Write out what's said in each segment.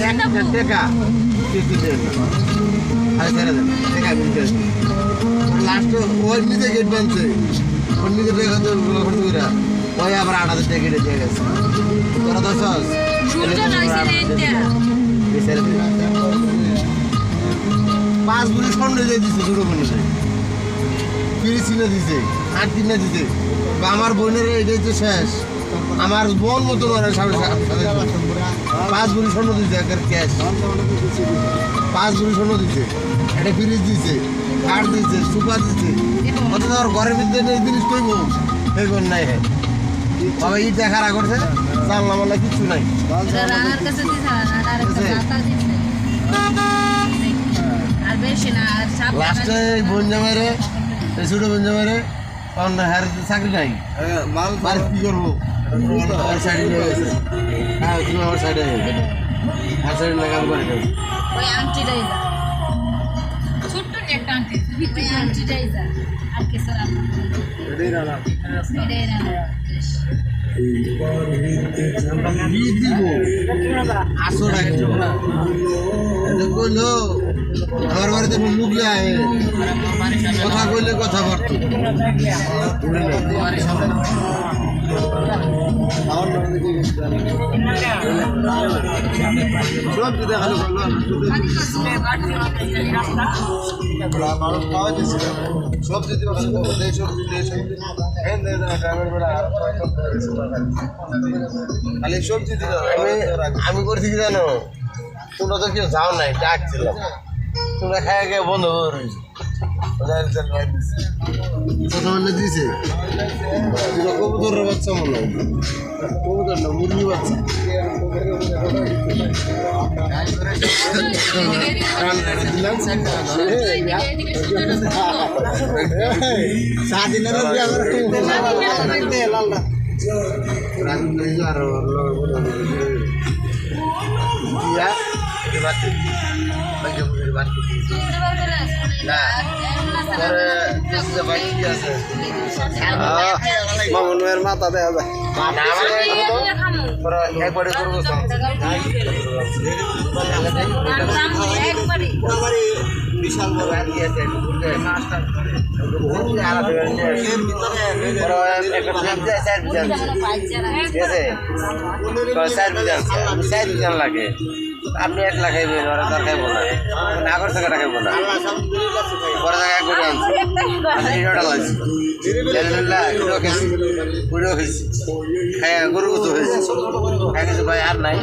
টাকা লাস্ট ওই নিজে গেট বানছে ওর নিজে টাকা ওই আবার 8,000 টাকা কেটে দিয়ে গেছে তোরা তো সস পাঁচ বুড়ি স্বর্ণ দিয়ে দিচ্ছে দুটো বোনের ফিরে চিনে দিছে 8 দিনে দিছে আমার বোনের এটাই তো শেষ আমার বোন মতো পাঁচ বুড়ি স্বর্ণ দিচ্ছে ক্যাশ 5 বুড়ি স্বর্ণ দিচ্ছে একটা ফ্রিজ দিচ্ছে কাঠ দিচ্ছে সুপার দিচ্ছে অত তোর ঘরের ভিতরে এই জিনিস কইব এই বোন নাই হ্যাঁ বাবা ই দেখারা করছে জানলাম বলে কিছু নাই লাস্টে বোন জামাইরে ছোট বোন জামাইরে কারণ হ্যার চাকরি নাই মাল কি করবো ওর সাইডে নিয়ে গেছে হ্যাঁ তুমি আমার সাইডে হ্যাঁ সাইডে লাগাম করে দেবে ওই আংটিটাই যা ছোট্ট একটা আংটি ওই আংটিটাই যা আর কি স্যার এটাই রানা আমার বাড়িতে লোক যায় কথা কইলে কথা বলতো সব যদি ভালো মানুষ পাওয়া যাচ্ছে সব যদি খালি সবজি দিল আমি করছি কি জানো তোমরা তো কেউ যাও নাই ডাকছিলাম তোমরা খাই গিয়ে বন্ধ করে দিয়েছে কবুতরের বাচ্চা মনে হয় কবুতর না মুরগি বাচ্চা মামুনের মাথা দেখা যায় একবারে করবো বিশাল বড় লাগে আপনি 1 লাখ খাইবেন ওরা তো খাইব না নাগর টাকাটা খাইব না বড় জায়গায় করে আনছি গরু গুতো হয়েছে খাই কিছু ভাই আর নাই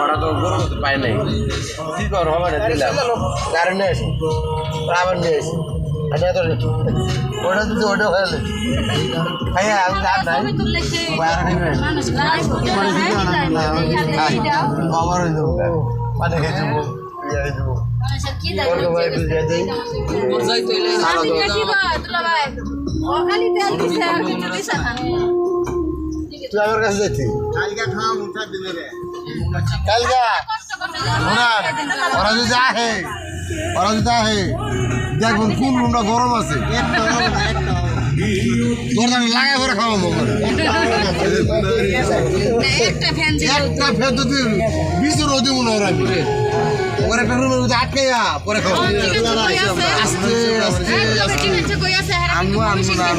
ওরা তো গরু গুতো পায় নাই কি কর হবে না দিলাম গাড়ি নিয়ে আসি আবার নিয়ে আসি ওটা যদি ওটা হয়ে খাইয়া আমি আর নাই আবার হয়ে যাবো পানি খেয়ে যাবো যাবো তুই আমার কাছে যাচ্ছি কালকা ওরা যদি আহে দেখুন কোন রুমটা গরম আছে লাগাই করে খাওয়াবো একটা ফ্যান যদি 20 রোদে মনে হয় ওর একটা রুমের মধ্যে আটকে পরে খাওয়া আস্তে আস্তে আনবো না